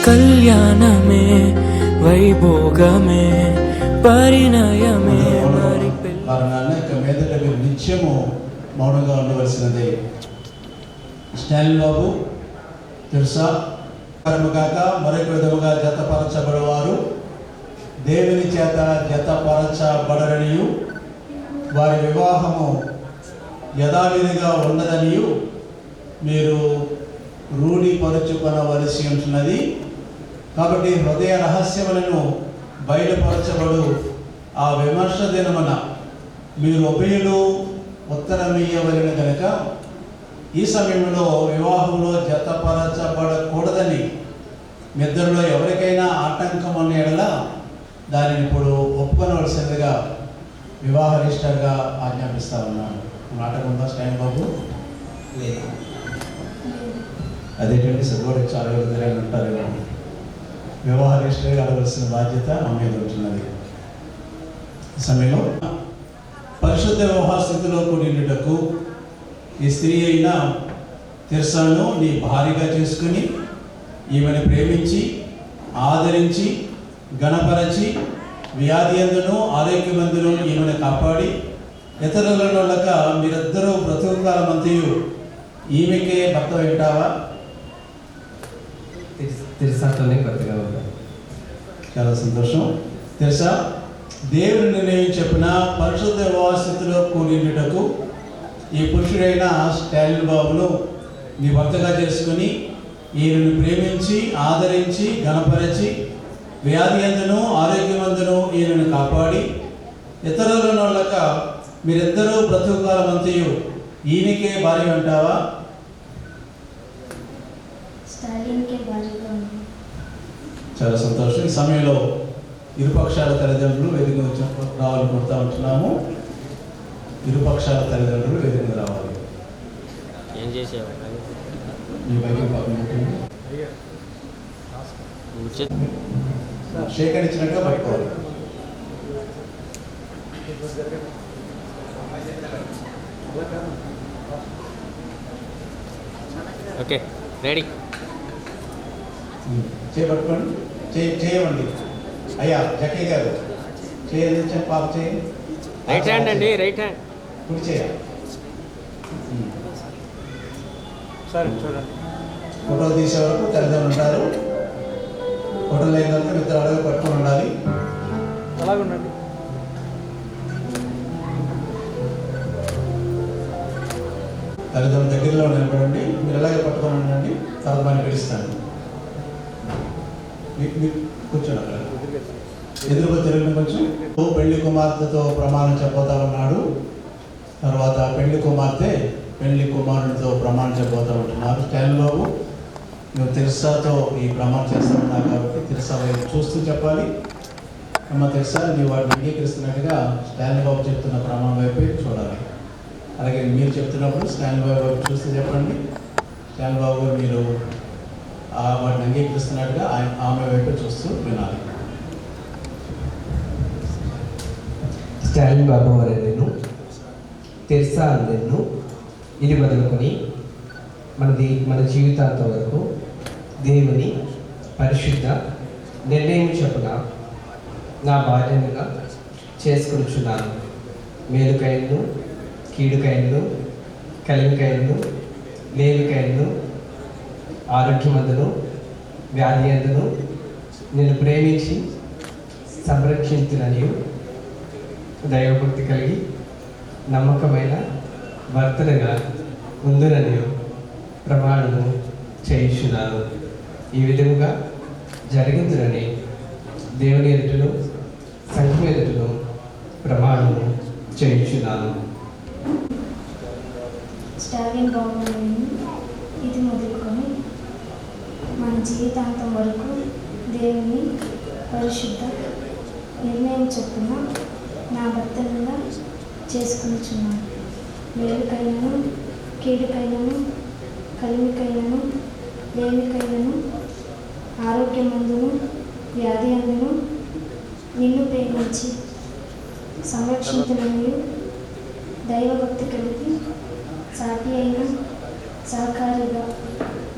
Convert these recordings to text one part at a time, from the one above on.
కళ్యాణమే వైభోగమే పరిణయమే మరి కారణాన్ని ఇక మీదట మీరు నిత్యము మౌనంగా ఉండవలసినదే. స్టాలిన్ బాబు తెలుసా కాక మరొక విధముగా జతపరచబడేవారు దేవుని చేత జతపరచబడరనియు వారి వివాహము యథావిధిగా ఉన్నదనియు మీరు రూఢిపరచుకొనవలసి ఉంటున్నది. కాబట్టి హృదయ రహస్యములను బయలుపరచబడు ఆ విమర్శ దినమున మీరు ఉభయులు ఉత్తరమియ్యవలెను కనుక ఈ సమయంలో వివాహంలో జతపరచబడకూడదని మీ ఇద్దరిలో ఎవరికైనా ఆటంకం అనే ఎడల దానిని ఇప్పుడు ఒప్పుకొనవలసిందిగా వివాహ రిజిస్టర్గా ఆజ్ఞాపిస్తా ఉన్నాను. నాటకం ఉందా స్టాండ్ బాబు? లేదు. అదేంటంటే సగోడు చాలా విధంగా ఉంటారు. వివాహ రిజిస్టర్గా అడవలసిన బాధ్యత మా మీద ఉంటున్నది. ఈ సమయంలో పరిశుద్ధ వివాహ స్థితిలో కూడినటకు ఈ స్త్రీ అయిన తిర్సాను నీ భార్యగా చేసుకుని ఈమెను ప్రేమించి ఆదరించి గణపరచి వ్యాధి అందును ఆరోగ్యమందును ఈమెను కాపాడి ఇతరులను మీరిద్దరూ బ్రతుకుకాలం అంతయు ఈమెకే భర్త వింటావా? తిరుసాతోనే కొత్తగా ఉంటాం. చాలా సంతోషం. తెలుసా, దేవుని నిర్ణయం చెప్పిన పరిశుద్ధ వివాహ స్థితిలో కూడినటకు ఈ పురుషుడైన స్టాలిన్ బాబును నీ భర్తగా చేసుకుని ఈయనను ప్రేమించి ఆదరించి గణపరిచి వ్యాధి అందును ఆరోగ్యమందును ఈయనను కాపాడి ఇతరులను మీరిద్దరూ బ్రతుకుకాలం అంతయు ఈయనకే భార్య అంటావా? చాలా సంతోషం. ఈ సమయంలో ఇరుపక్షాల తల్లిదండ్రులు వేదిక రావాలి కోరుతా ఉంటున్నాము. ఇరుపక్షాల తల్లిదండ్రులు వేదిక రావాలి. ఏం చేసేవా సేకరించినట్టుగా పట్టుకోవాలి. Okay, ready. చేపట్టుకోండి, చేయవండి. అయ్యా జక్కయ్య గారు చేయండి, పాప చేయండి. రైట్ హ్యాండ్ అండి, రైట్ హ్యాండ్. కుడి చేయాలి. సరే చూడండి. ఫోటో తీసే వరకు తల్లిదండ్రులు ఉంటారు. ఫోటోలు అయిన తర్వాత ఇద్దరు అడుగు పట్టుకొని ఉండాలి. అలాగుండండి. తల్లిదండ్రుల దగ్గరలో నిలబడండి. మీరు ఎలాగే పట్టుకొని ఉండండి. తర్వాత మనం పిలుస్తాను. కూర్చోండి అక్కడ. ఎదురుగా తిరిగిన కొంచెం. పెళ్లి కుమార్తెతో ప్రమాణం చెప్పబోతా ఉన్నాడు. తర్వాత పెళ్లి కుమార్తె పెళ్లి కుమారుడితో ప్రమాణం చెప్పబోతా ఉంటున్నారు. స్టాలిన్ బాబు, నువ్వు తిరుసాతో ఈ ప్రమాణం చేస్తూ ఉన్నావు కాబట్టి తిరుసా వైపు చూస్తూ చెప్పాలి. అమ్మ తిరుసా, నీ వాటిని అంగీకరిస్తున్నట్టుగా స్టాలిన్ బాబు చెప్తున్న ప్రమాణం వైపు చూడాలి. అలాగే మీరు చెప్తున్నప్పుడు స్టాలిన్ బాబు వైపు చూస్తూ చెప్పండి. స్టాలిన్ బాబు గారు మీరు వాటిని అంగీకరిస్తున్నట్టుగా ఆమె వైపు చూస్తూ వినాలి. స్టాలిన్ బాబు వారి నేను తిర్సా అందెన్ను ఇది మొదలుకొని మన జీవితాంతం వరకు దేవుని పరిశుద్ధ నిర్ణయం చొప్పున నా భార్యగా చేసుకొనిచున్నాను. మేలుకైనను కీడుకైనను కలిమికైనను లేమికైనను ఆరోగ్యమందును వ్యాధి అందును నేను ప్రేమించి సంరక్షించునని దైవభక్తి కలిగి నమ్మకమైన భర్తలుగా ఉందునని ప్రమాణము చేయించున్నాను. ఈ విధముగా జరిగించునని దేవుని ఎదుటను సంఘం ఎదుటను ప్రమాణము చేయించున్నాను. స్టాలిన్ బాబు ఇది మొదలుకొని మన జీవితాంతం వరకు దేవుని పరిశుద్ధ నిర్ణయం చొప్పున నా భర్తలుగా చేసుకునిచున్నాను. మేలుకైనను కీడుకైనను కలిమికైనను లేమికైనను ఆరోగ్యమందును వ్యాధి అందును నిన్ను ప్రేమించి సంరక్షించునని దైవభక్తి కలిగి సాటి అయిన సహకారిగా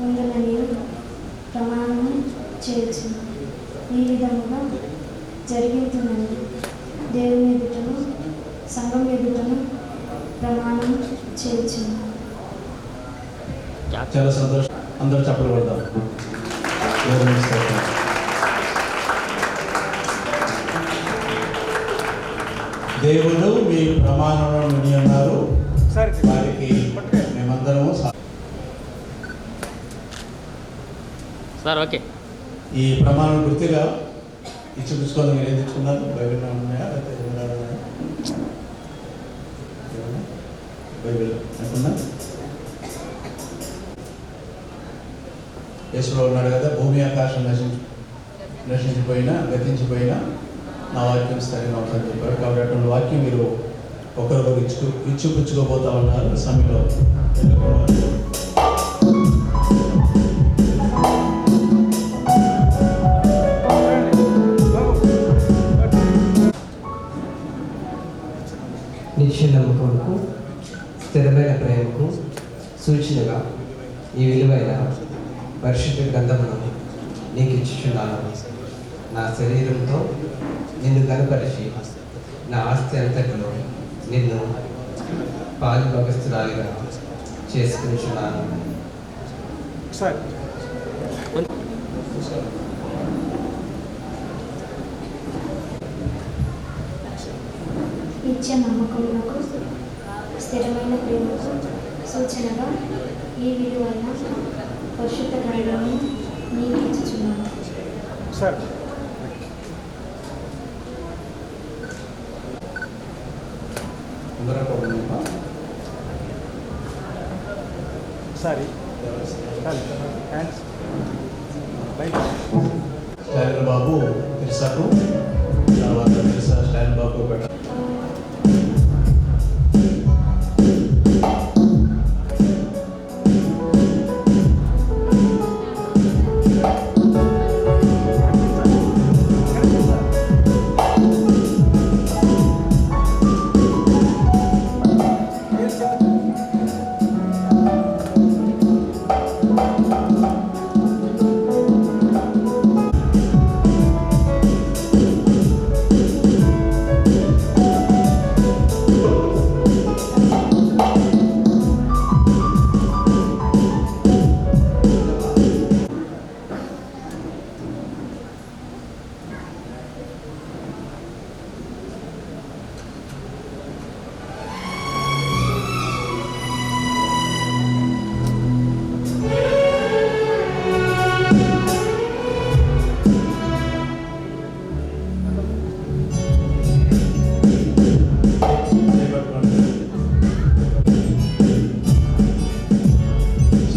ఉందని ప్రమాణం చేయొచ్చు. ఈ విధముగా జరిగిందని దేవుని ఎదుటను సంఘం ఎదుటను ప్రమాణం చేయొచ్చు. చాలా సంతోషం. అందరూ చప్పలు కొడదాం. దేవునికి స్తోత్రం. దేవుడు మీ ప్రమాణంలో విని ఉన్నారు. సార్ వారికి మేమందరము సార్ ఓకే. ఈ ప్రమాణం గుర్తుగా ఇచ్చి పుచ్చుకొని మీరు ఏం తెచ్చుకున్నారు? బైబిల్ ఉన్నాయా లేకపోతే ఏమైనా ఉన్నాయా? బైబిల్ అనుకున్నా యేసులో ఉన్నాడు కదా, భూమి ఆకాశం నశించిపోయినా గతించిపోయినా నా వాక్యం స్థిరంగా ఉంటుందని చెప్పారు. కాబట్టి అటువంటి వాక్యం మీరు ఒకరికొకరు ఇచ్చి పుచ్చుకోబోతా ఉన్నారు. సమయంలో నిత్య నమ్మకంకు స్థిరమైన ప్రేమకు సూచనగా ఈ విలువైన పరిశుద్ధ గ్రంథమును నీకు ఇచ్చుచున్నాను. నా శరీరంతో నిన్ను కనపరిచి నా ఆస్తి అంతటిలో నిన్ను పాలుభగస్తురాలిగా చేసుకుంటున్నాను. సార్ నిత్య నమ్మకమునకు స్థిరమైన ప్రేమకు సూచనగా ఈ విలువైన పరిశుద్ధ గ్రంథమును నీకు ఇచ్చుచున్నాను. Sir sorry thanks. Stalin Babu తిరుసాకు, తర్వాత తిరుసా స్టాలిన్ బాబు పెట్ట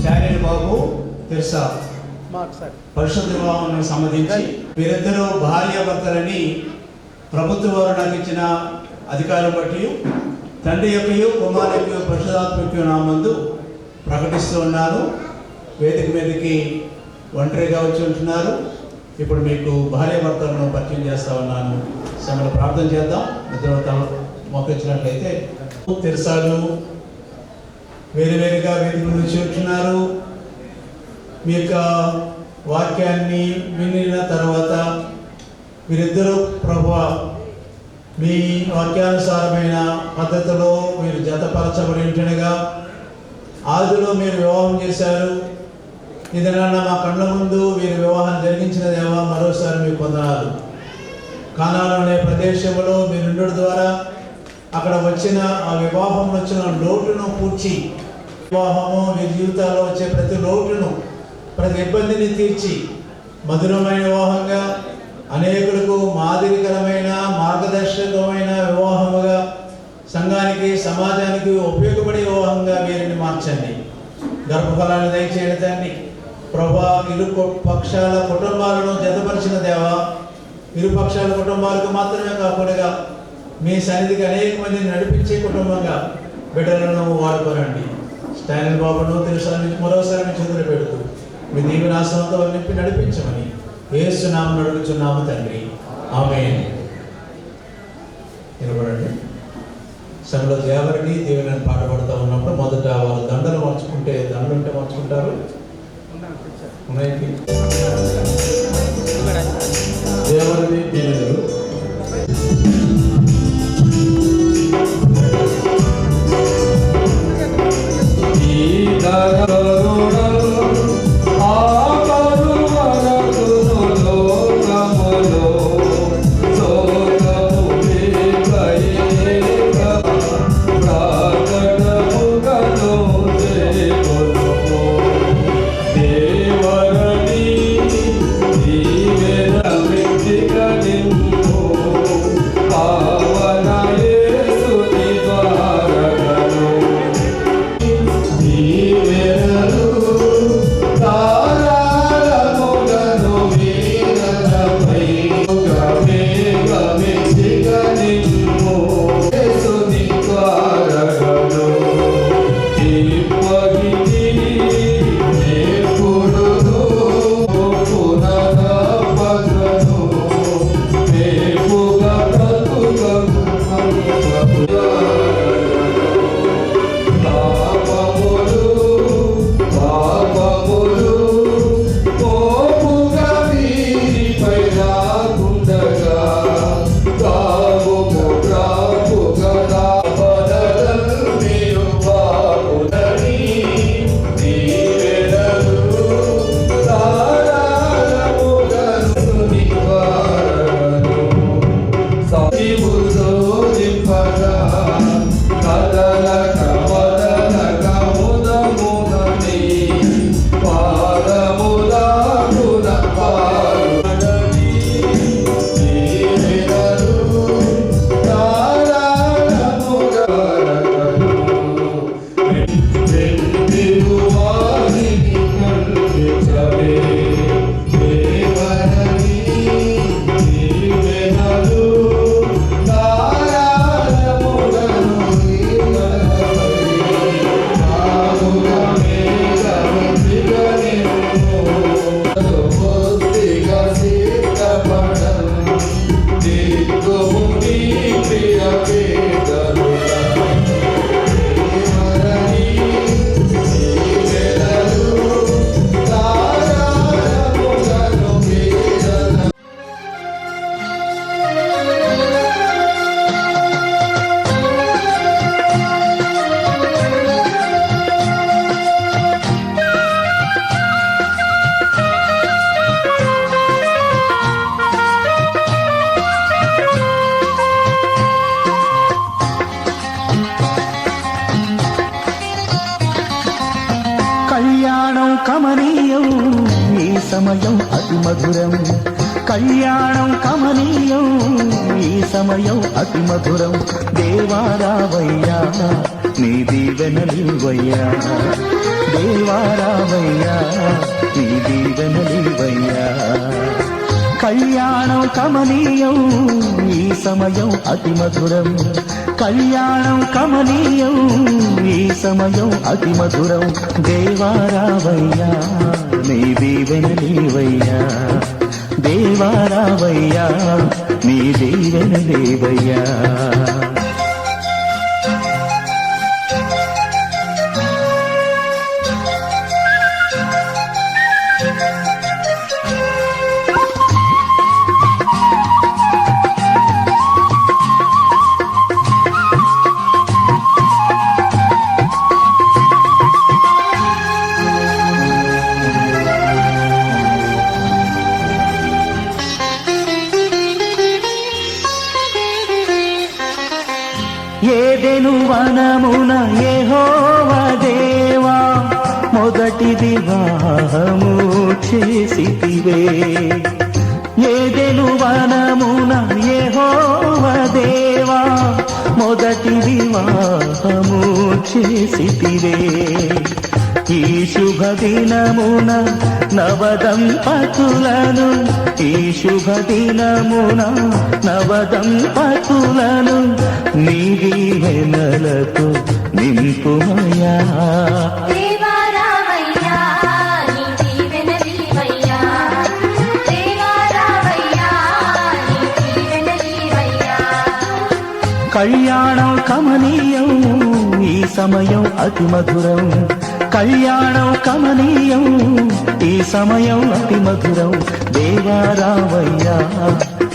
స్టాలిన్ బాబు తిరుసా మార్క్ సార్ పరిశుద్ధ వివాహం సంబంధించి వీరిద్దరూ భార్యాభర్తలని ప్రభుత్వ వారు నాకు ఇచ్చిన అధికారం బట్టి తండ్రి యొక్క కుమారుని యొక్క పరిశుధాత్మక నామందు ప్రకటిస్తూ ఉన్నాను. వేదిక మీదకి ఒంటరిగా వచ్చి ఉంటున్నారు. ఇప్పుడు మీకు భార్యాభర్తలను పరిచయం చేస్తా ఉన్నాను. సమయంలో ప్రార్థన చేద్దాం. నిద్ర మొక్కించినట్లయితే తెరసాలు వేరువేరుగా వేదిక నుంచి ఉంటున్నారు. మీ యొక్క వాక్యాన్ని వినిన తర్వాత వీరిద్దరూ ప్రభువా మీ వాక్యానుసారమైన పద్ధతిలో మీరు జతపరచబడి ఉంటుండగా ఆదిలో మీరు వివాహం చేశారు. ఇదన్నా మా కళ్ళ ముందు వీరి వివాహం జరిగించిన దేవా మరోసారి మీకు వందనాలు. కానాను అనే ప్రదేశంలో మీరు ఉండడం ద్వారా అక్కడ వచ్చిన ఆ వివాహంలో వచ్చిన లోటును పూడ్చి వివాహము మీ జీవితాల్లో వచ్చే ప్రతి లోటును ప్రతి ఇబ్బందిని తీర్చి మధురమైన వివాహంగా అనేకులకు మాదిరికరమైన మార్గదర్శకమైన వివాహముగా సంఘానికి సమాజానికి ఉపయోగపడే వివాహంగా వీరిని మార్చండి. గర్భఫలాన్ని దయచేయండి తండ్రి. ప్రభా ఇరు పక్షాల కుటుంబాలను జతపరిచిన దేవా ఇరు పక్షాల కుటుంబాలకు మాత్రమే కాకుండా మీ సన్నిధికి అనేక మందిని నడిపించే కుటుంబంగా బిడ్డలను వాడుకోనండి. స్టాలిన్ బాబును తెలుసాన్ని మరోసారి మీ చేతులు పెడుతూ మీ దీవెనాశనంతో నింపి నడిపించమని యేసు నామమున అడుగుచున్నాము తండ్రి. ఆమేన్. నిలబడండి. సభలో దేవరిని దేవుని పాట పాడుతూ ఉన్నప్పుడు మొదట వారు దండలు మార్చుకుంటే దండలు ఉంటే మార్చుకుంటారు, ఉన్నాయండి. దేవుని దీవెనలు. కళ్యాణం కమనీయం ఈ సమయం అతి మధురం. కళ్యాణం కమనీయం ఈ సమయం అతి మధురం. దేవారావయ్యా నీ దీవెనలివయ్యా, దేవారావయ్యా నీ దీవెనలివయ్యా. కళ్యాణం కమనీయం ఈ సమయం అతి మధురం. కళ్యాణం కమనీయం ఈ సమయం అతి మధురం. దేవారావయ్యా నీ దీవెనలివయ్యా, దేవారావయ్యా నీ దీవెనలివయ్యా. ఏదెను వనమున యెహోవా దేవా మొదటి వివాహము చేసితివే. ఏదెను వనమున యెహోవా దేవా మొదటి వివాహము చేసితివే. ఈ శుభ దినమున నవదంపతులను, ఈ శుభ దినమున నవదంపతులను నీ దీవెనలతో నింపుమయ్యా. దేవారావయ్యా నీ దీవెనలివయ్యా, దేవారావయ్యా నీ దీవెనలివయ్యా. కళ్యాణం కమనీయం ఈ సమయం అతి మధురం. కళ్యాణం కమనీయం ఈ సమయం అతి మధురం దేవారావయ్యా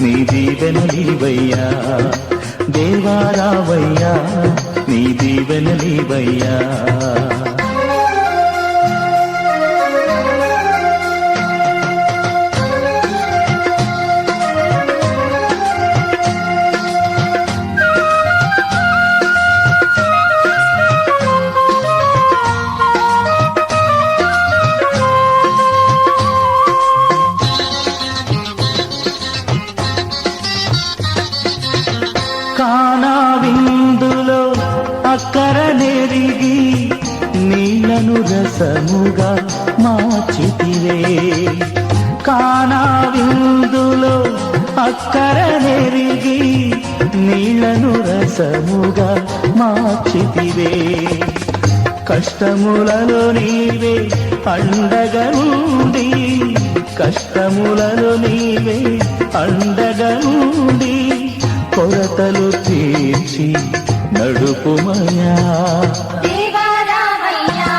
నీ దీవెనలీవయ్యా దేవారావయ్యా నీ దీవెనలీవయ్యా కానా విందులో అక్కర నెరిగి నీళ్లను రసముగా మార్చితివే కానా విందులో అక్కర నెరిగి నీళ్లను రసముగా మార్చితివే కష్టములలో నీవే అండగా ఉండి కష్టములలో నీవే అండగా ఉండి కొరతలు తీర్చి నడుపుమయా దేవారావయ్యా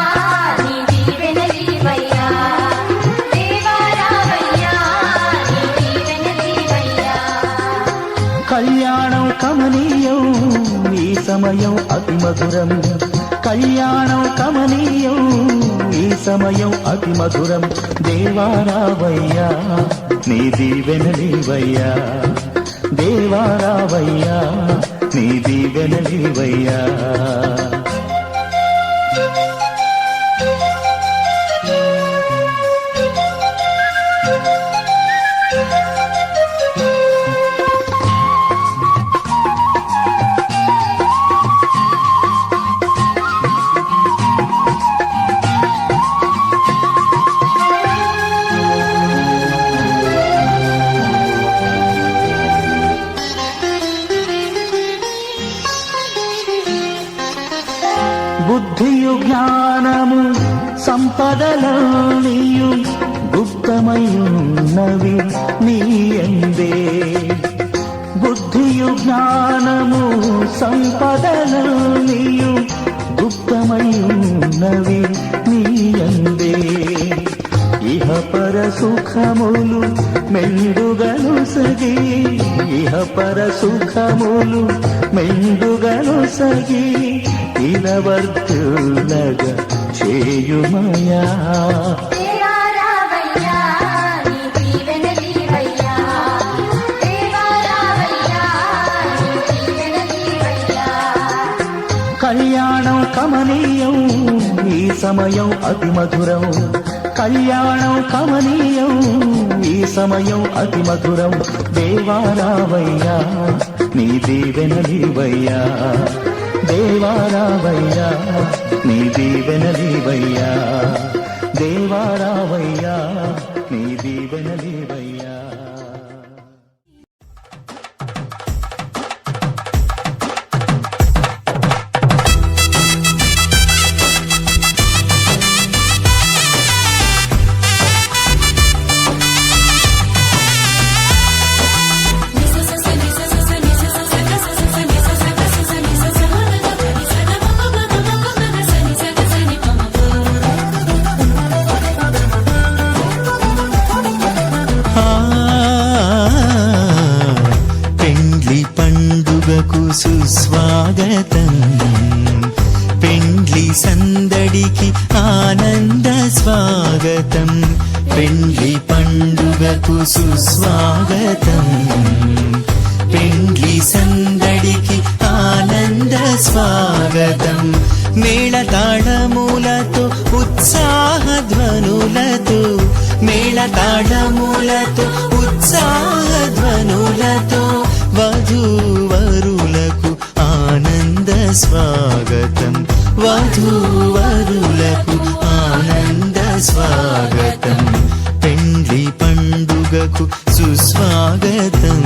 నీ దీవెనలీవయ్యా దేవారావయ్యా నీ దీవెనలీవయ్యా కళ్యాణం కమనీయం ఈ సమయం అతి మధురం కళ్యాణం కమనీయం ఈ సమయం అతి మధురం దేవారావయ్యా నీ దీవెనలీవయ్యా దేవారావయ్యా నీ దీవెనలీవయ్యా బుద్ధియు జ్ఞానము సంపదలనియు గుప్తమయున్నవి నీయందే బుద్ధియు జ్ఞానము సంపదలనియు గుప్తమయున్నవి నీయందే ఇహ పర సుఖములు మెండుగను సగి ఇహ పర సుఖములు మెండుగను సగి ఇలవర్తులగా చేయుమయా దేవారావయ్యా నీ దీవెనలీవయ్యా దేవారావయ్యా నీ దీవెనలీవయ్యా కళ్యాణం కమనీయం ఈ సమయం అతి మధురం కళ్యాణం కమనీయం ఈ సమయం అతి మధురం దేవారావయ్యా నీ దీవెనలీవయ్యా దేవారావయ్యా నీ దీవెనలీవయ్యా దేవారావయ్యా నీ దీవెనలీవయ్యా సుస్వాగతం పెండ్లి సందడికి ఆనంద స్వాగతం పెండ్లి పండుగకు సుస్వాగతం పెండ్లి సందడికి ఆనంద స్వాగతం మేళతాళములతో ఉత్సాహధ్వనులతో మేళతాళములతో ఉత్సాహధ్వనులతో వధూవరులకు ఆనంద స్వాగతం వధూవరులకు ఆనంద స్వాగతం పెండ్లి పండుగకు సుస్వాగతం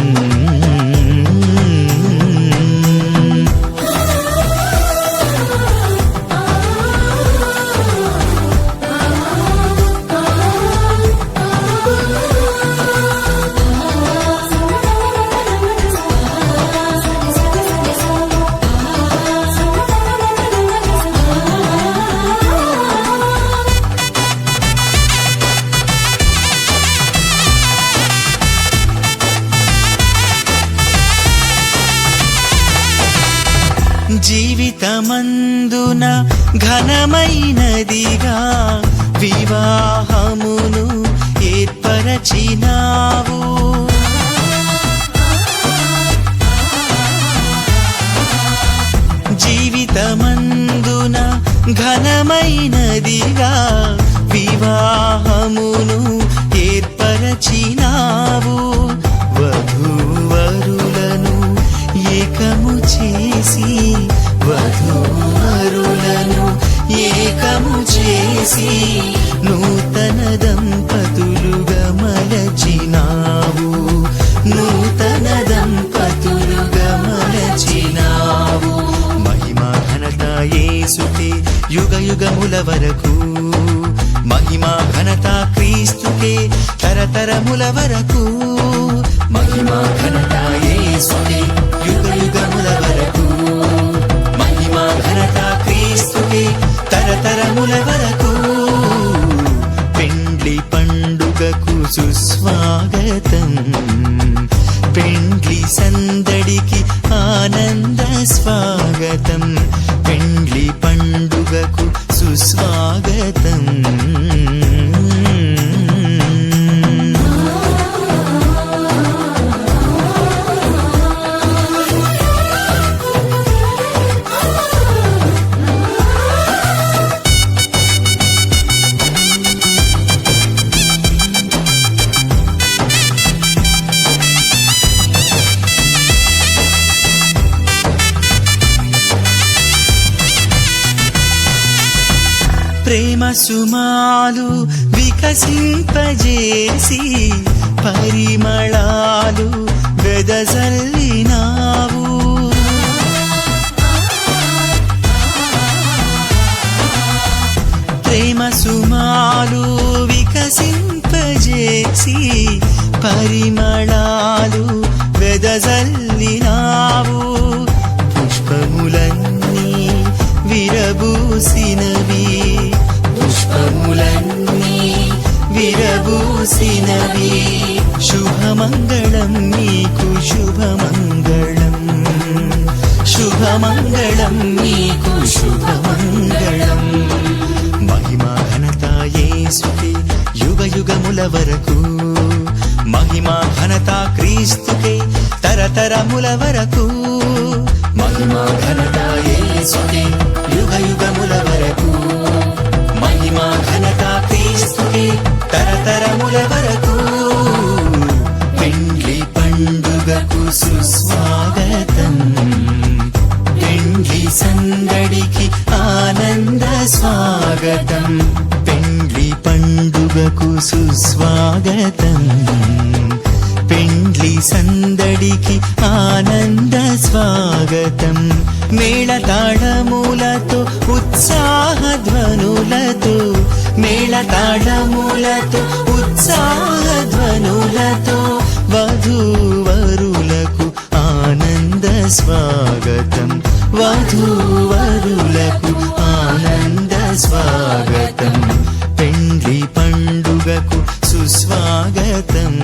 జీవితమందున ఘనమైనదిగా వివాహమును ఏర్పరచినావు. జీవితమందున ఘనమైనదిగా వివాహమును ఏర్పరచినావు. వధూవరులను ఏకము చేసి వధూవరులను ఏకము చేసి నూతన దంపతులుగా మలచినావు. నూతన దంపతులుగా మలచినావు. మహిమా ఘనత యేసుకే యుగ యుగముల వరకు. మహిమా ఘనత క్రీస్తుకే తరతరముల వరకు. మహిమా ఘనత యేసుకే యుగ యుగముల వరకు. మహిమా ఘనత క్రీస్తుకే తరతరముల వరకు. పెండ్లి పండుగకు సుస్వాగతం. పెండ్లి సందడికి ఆనంద స్వాగతం. పెండ్లి పండుగకు సుస్వాగతం. ప్రేమ సుమాలు వికసింపజేసి పరిమళాలు వెదజల్లినావు. ప్రేమ సుమాలు వికసింపజేసి పరిమళాలు వెదజల్లినావు. పుష్పములన్నీ విరబూసినవి. పుష్పములన్నీ విరబూసినవి. శుభమంగళం నీకు శుభమంగళం. శుభమంగళం నీకు శుభమంగళం. మహిమా ఘనత యేసుకే యుగ యుగముల వరకు. మహిమా ఘనత క్రీస్తుకే తరతరముల వరకు. మహిమా ఘనత యేసుకే యుగ యుగముల వరకు. మహిమా ఘనత క్రీస్తుకే తరతరముల వరకు. పెండ్లి పండుగకు సుస్వాగతం. పెండ్లి సందడికి ఆనంద స్వాగతం. పెండ్లి పండుగకు సుస్వాగతం. పెండ్లి సందడికి ఆనంద స్వాగతం. మేళతాళములతో ఉత్సాహధ్వనులతో. మేళతాళములతో ఉత్సాహధ్వనులతో వధూవరులకు ఆనంద స్వాగతం. వధూవరులకు ఆనంద స్వాగతం. పెండ్లి పండుగకు సుస్వాగతం.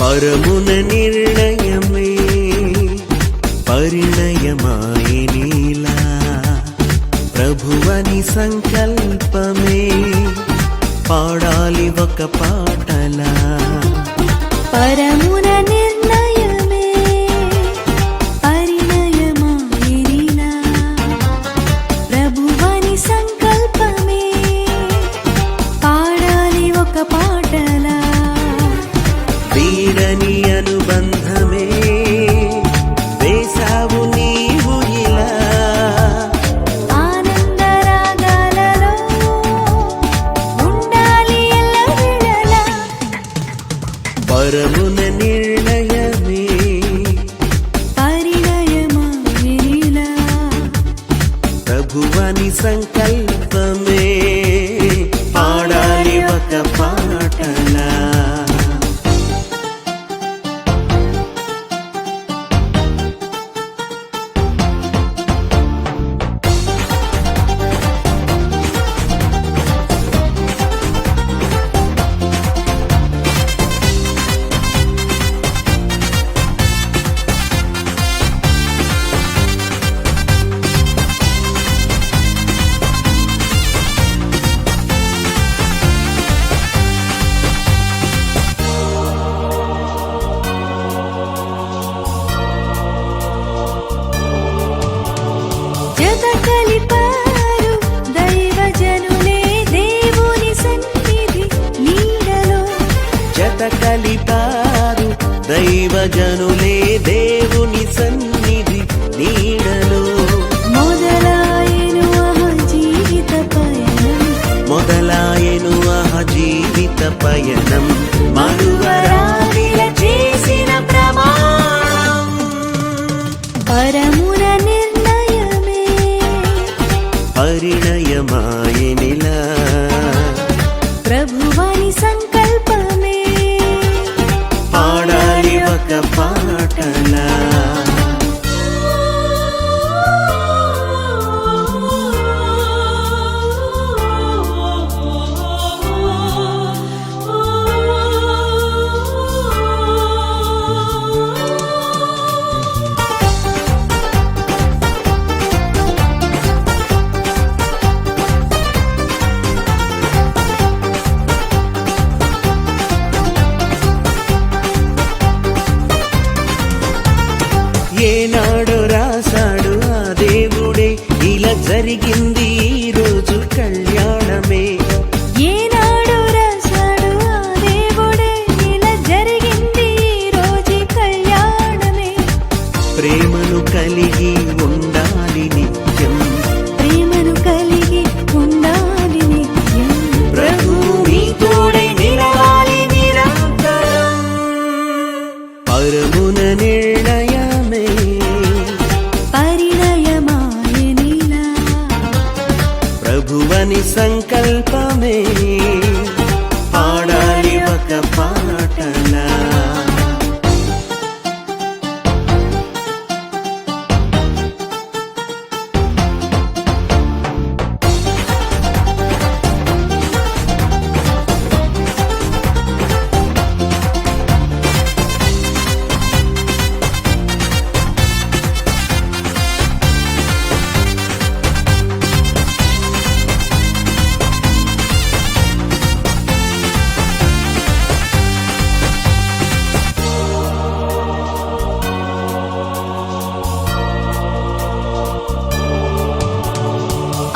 పరమున నిర్ణయమే పరిణయమాయనీలా. ప్రభువని సంకల్పమే పాడాలి ఒక పాటలా. పరమున నిర్ణయమే పరిణయమాయనీలా. ప్రభువని సంకల్పమే పాడాలి ఒక పాటలా. వీడని అనుబంధమే వేసావు నీవు ఇలా. ఆనందరాగాలలో పరమున నిర్ణయమే పరిణయమాయనిలా ప్రభువని సంకల్పమే పాడాలి ఒక పాటలా జత కలిపారు దైవజనులే దేవుని సన్నిధి నీడలో జత కలిపారు దైవజనులే దేవుని సన్నిధి నీడలో మొదలాయెను మొదలాయెను జీవిత పయనం మరువరాలిల చేసిన ప్రమాణం పరమున నిర్ణయమే పరిణయమాయనిలా ప్రభువాని సంకల్పమే పాడాలి ఒక పాటలా ఏనాడు రాశాడు ఆ దేవుడే ఇలా జరిగింది ఈ రోజు కళ్యాణమే ఏనాడు రాశాడు ఆ దేవుడే ఇలా జరిగింది ఈ రోజు కళ్యాణమే ప్రేమను కలిగి ఉండాలి నిత్యం ప్రేమను కలిగి ఉండాలి నిత్యం ప్రభువు నీ తోడై నిలవాలి నిరంతరం పరమున నిర్ణయమే పరిణయమాయనిలా ప్రభువని సంకల్పమే పాడాలి ఒక పాటలా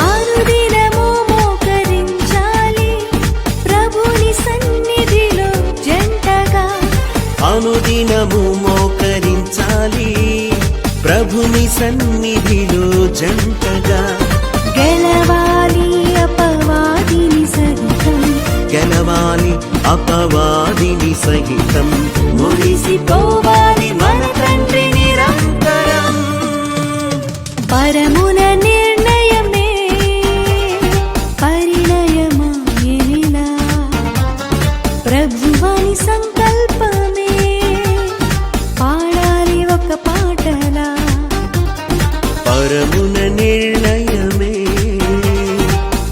అనుదినము మోకరించాలి ప్రభుని సన్నిధిలో జంటగా అనుదినము మోకరించాలి ప్రభుని సన్నిధిలో జంటగా గెలవాలి అపవాదిని సహితం గెలవాలి అపవాదిని సహితం మురిసిపోవాలి మన తండ్రి నిరంతరం పరమున నిర్ణయమే పరిణయమాయనిలా ప్రభువాని సంకల్పమే పాడాలి ఒక పాటలా పరమున నిర్ణయమే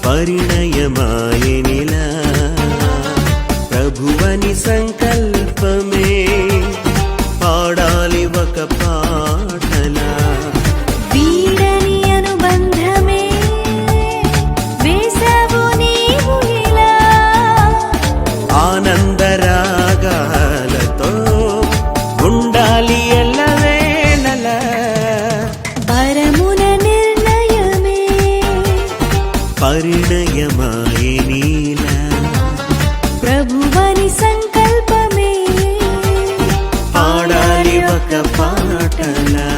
పరిణయమాయనిలా ప్రభువని సంకల్పమే పాడాలి ఒక పాటలా వీడని అనుబంధమే వేసావు నీవు ఇలా ఆనందరాగాలతో ఉండాలి ఎల్లవేళలా పరమున నిర్ణయమే పరిణయమాయనిలా ప్రభువాని సంకల్పమే పాడాలి ఒక పాటలా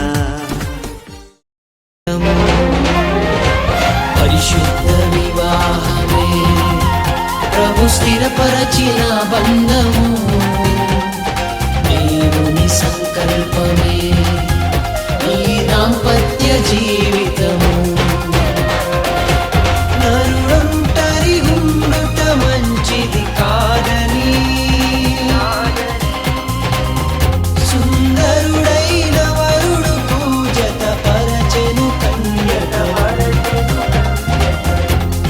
పరిశుద్ధ వివాహమే ప్రభు స్థిరపరచిన బంధము సంకల్పమే ఈ దాంపత్య జీవితము. నరుడొంటరి ఉండుట మంచిది కాదని సుందరుడైన వరుడు పూజత పరచెను కన్యక.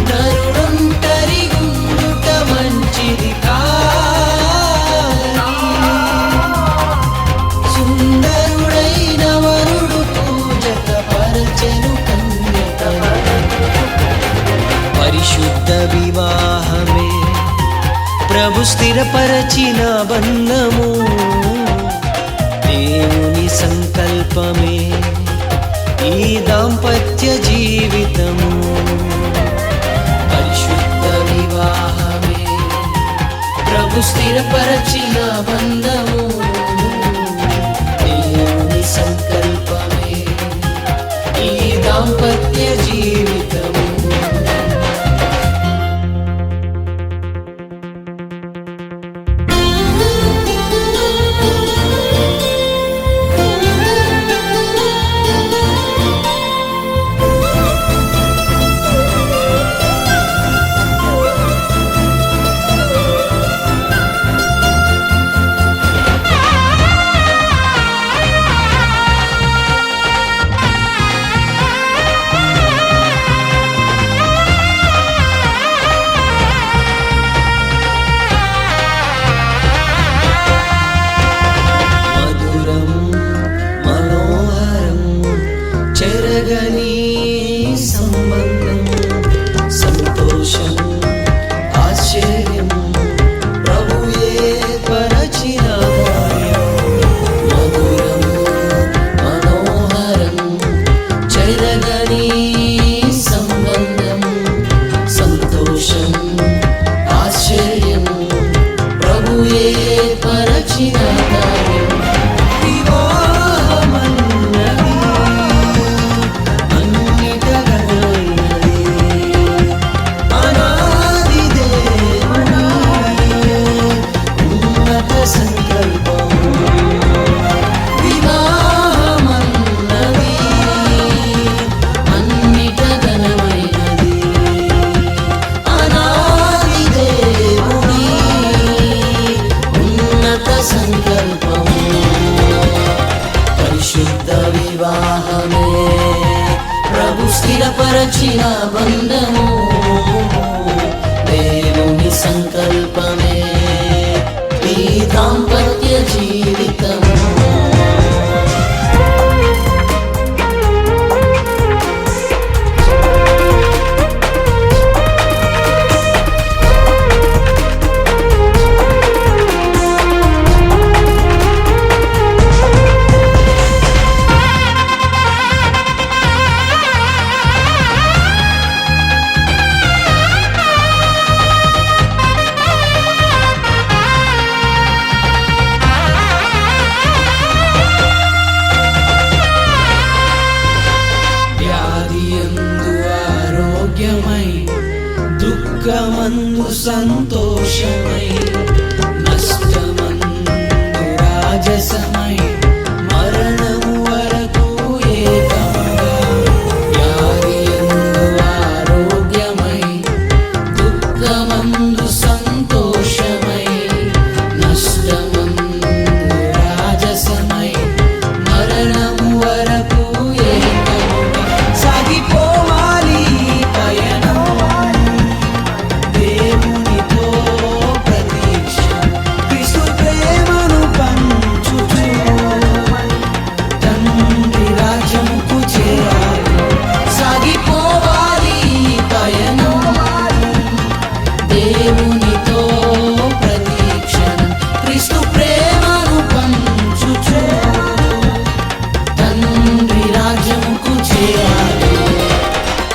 నరుడొంటరి ఉండుట మంచిది కాదని సుందరుడైన వరుడు పూజత పరచెను కన్యక. పరిశుద్ధ వివాహమే ప్రభు స్థిరపరచిన బంధము. దేవుని సంకల్పమే ఈ దాంపత్య జీవితము. పరిశుద్ధ వివాహమే ప్రభు స్థిరపరచిన బంధము. దేవుని సంకల్పమే ఈ దాంపత్య జీవితము. మధురం మనోహరం చెరగని సంబంధం. సంతోషం ఆశ్చర్యం ప్రభుయే పరచిన కార్యం. మధురం మనోహరం చెరగని సంబంధం. సంతోషం ఆశ్చర్యం ప్రభుయే పరచిన కార్యం. వివాహమన్నది అన్నిట ఘనమైనది. అనాది దేవుని ఉన్నత సంకల్పం. వివాహమన్నది అన్నిట ఘనమైనది. అనాది దేవుని ఉన్నత సంకల్పము. పరిశుద్ధ వివాహమే ప్రభు స్థిరపరచిన బంధము. దేవుని సంకల్పమే ఈ దాంపత్య జీవితము. వ్యాధియందు ఆరోగ్యమై దుఃఖమందు సంతోషమై నష్టమందు రాజసమై మరణము వరకు ఏకముగా. వ్యాధియందు ఆరోగ్యమై దుఃఖమందు సంతోషమై నష్టమందు రాజసమై మరణము వరకు ఏకముగా. సాగిపోవాలి పయనం దేవునితో ప్రతీక్ష. క్రీస్తు ప్రేమను పంచుచు తండ్రి రాజ్యముకు చేరాలి. సాగిపోవాలి పయనం దేవునితో ప్రతీక్ష. క్రీస్తు ప్రేమను పంచుచు తండ్రి రాజ్యముకు చేరాలి.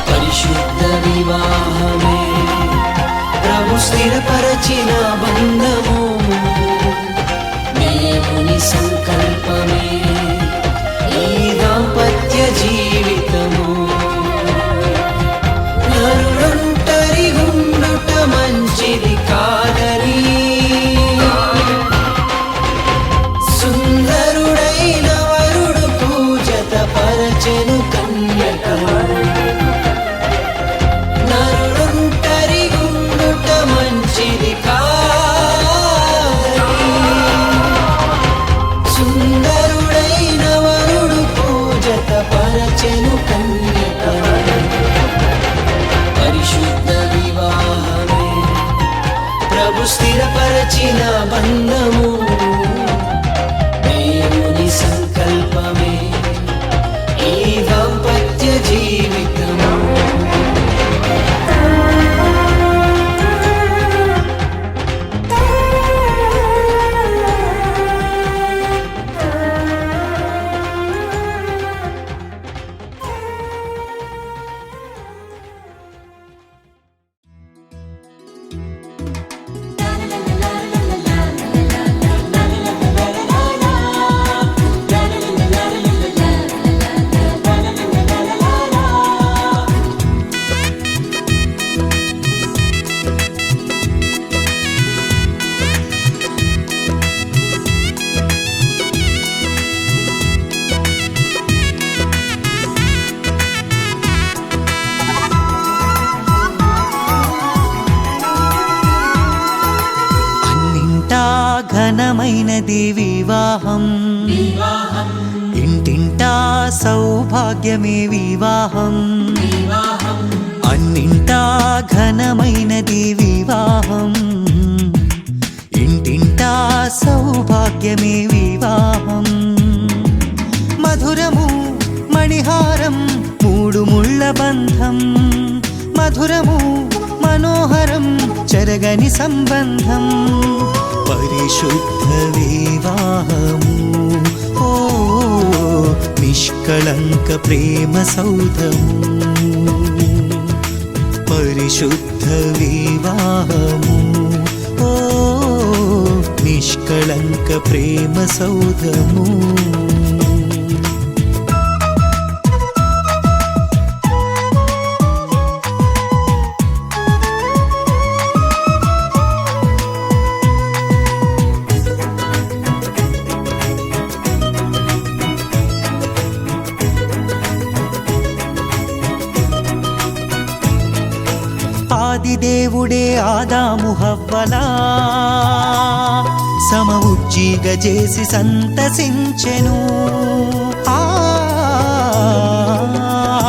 పరిశుద్ధ వివాహమే ప్రభు స్థిరపరచిన బంధము. దేవుని సంకల్పమే ఈ దాంపత్య జీవితము. నరుడొంటరి ఉండుట మంచిది కాదని సుందరుడై ప్రభు స్థిరపరచిన బంధము దేవుని సంకల్పమే ఈ దాంపత్య జీవితము. ఘనమైనది వివాహం, ఇంటింటా సౌభాగ్యమే వివాహం. అన్నింటా ఘనమైనది వివాహం, ఇంటింటా సౌభాగ్యమే వివాహం. మధురము మణిహారం మూడు ముళ్ళ బంధం, మధురము మనోహరం చెరగని సంబంధం. పరిశుద్ధ వివాహము ఓ నిష్కళంక ప్రేమ సౌధము. పరిశుద్ధ వివాహము ఓ నిష్కళంక ప్రేమ సౌధము. ఆదిదేవుడే ఆదాము హవ్వలా సమఉజ్జీగ చేసి సంతసించెను.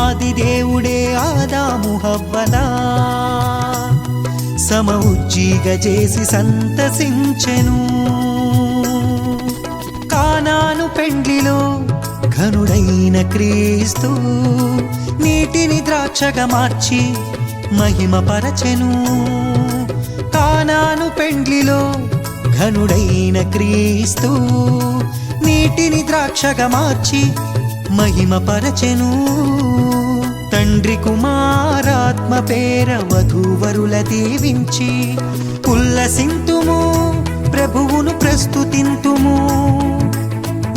ఆదిదేవుడే ఆదాము హవ్వలా సమఉజ్జీగ చేసి సంతసించెను. కానాను పెండ్లిలో ఘనుడైన క్రీస్తు నీటిని ద్రాక్షగా మార్చి మహిమ పరచెను. కానాను పెండ్లిలో ఘనుడైన క్రీస్తు నీటిని ద్రాక్షగా మార్చి మహిమ పరచెను. తండ్రి కుమారాత్మ పేర వధూవరుల దీవించి ఉల్లసింతుము ప్రభువును ప్రస్తుతింతుము.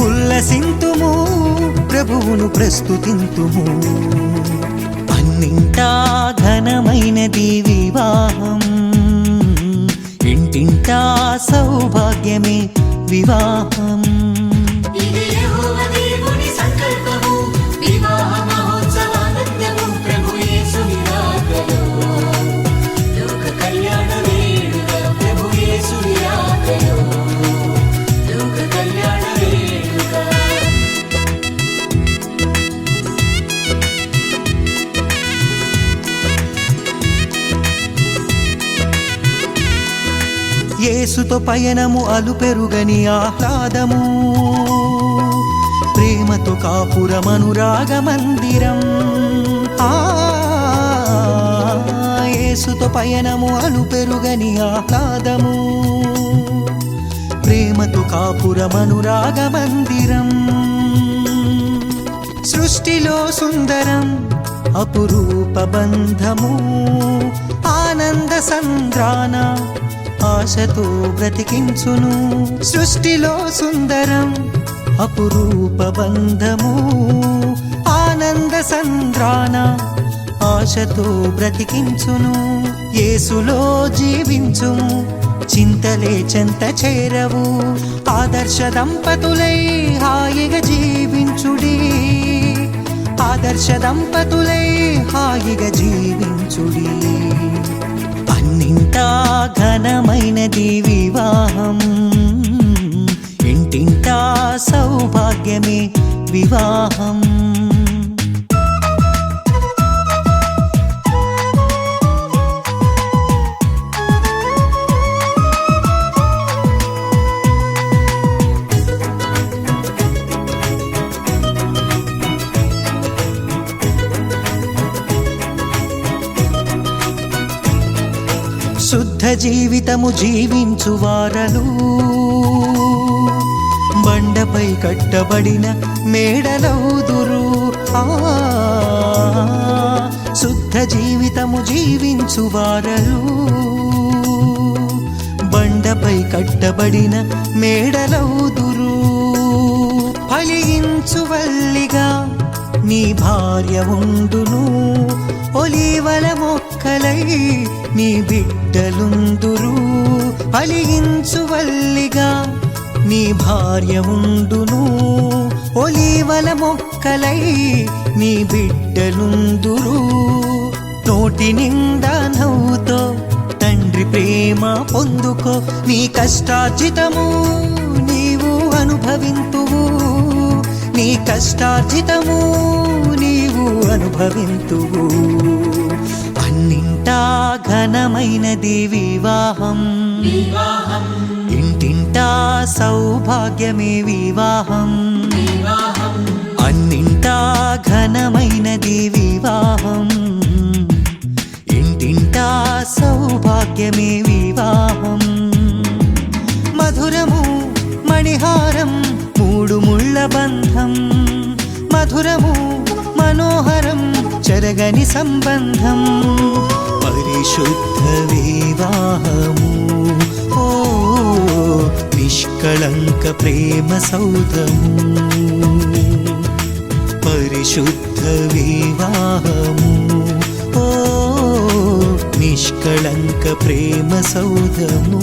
ఉల్లసింతుము ప్రభువును ప్రస్తుతింతుము. అన్నింటా ఘనమైనది వివాహం, ఇంటింటా సౌభాగ్యమే వివాహం. ఇది యెహోవా దేవుని సంకల్పము, వివాహ మహోత్సవానందము ప్రభు యేసుని రాకలో. లోక కళ్యాణ వేడుక ప్రభు యేసుని రాకలో. లోక కళ్యాణ వేడుక. యేసుతో పయనము అలుపెరుగని ఆహ్లాదము, ప్రేమతో కాపురమనురాగ మందిరం. యేసుతో పయనము అలుపెరుగని ఆహ్లాదము, ప్రేమతో కాపురమనురాగ మందిరం. సృష్టిలో సుందరం అపురూప బంధము, ఆనంద సంద్రాన ఆశతో బ్రతికించును. సృష్టిలో సుందరం అపురూప బంధము, ఆనంద సంద్రాన ఆశతో బ్రతికించును. యేసులో జీవించుము చింతలే చెంత చేరవు. ఆదర్శ దంపతులై హాయిగా జీవించుడి. ఆదర్శ దంపతులై హాయిగా జీవించుడి. అన్నింటా ఘనమైనది వివాహం, ఇంటింటా సౌభాగ్యమే వివాహం. శుద్ధ జీవితము జీవించువారలు బండపై కట్టబడిన మేడలౌదురు. శుద్ధ జీవితము జీవించువారలు బండపై కట్టబడిన మేడలౌదురు. ఫలించువల్లిగా నీ భార్య ఉండును, ఒలీవల మొక్కలై నీ బిడ్డలుందురు. ఫలించువల్లిగా నీ భార్య ఉండును, ఒలీవల మొక్కలై నీ బిడ్డలుందురు. నోటి నిండా నవ్వుతో తండ్రి ప్రేమ పొందుకో, నీ కష్టార్జితము నీవు అనుభవింతువు, నీ కష్టార్జితము నీవు అనుభవింతువు. అన్నింటా ఘనమైనది వివాహం, ఇంటింటా సౌభాగ్యమే వివాహం. అన్నింటా ఘనమైనది వివాహం, ఇంటింటా సౌభాగ్యమే వివాహం. మధురము మణిహారం మూడు ముళ్ళ బంధం, మధురము మనోహరం చెరగని సంబంధం. పరిశుద్ధ వివాహము, ఓ నిష్కళంక ప్రేమ సౌధము. పరిశుద్ధ వివాహము, ఓ నిష్కళంక ప్రేమ సౌధము.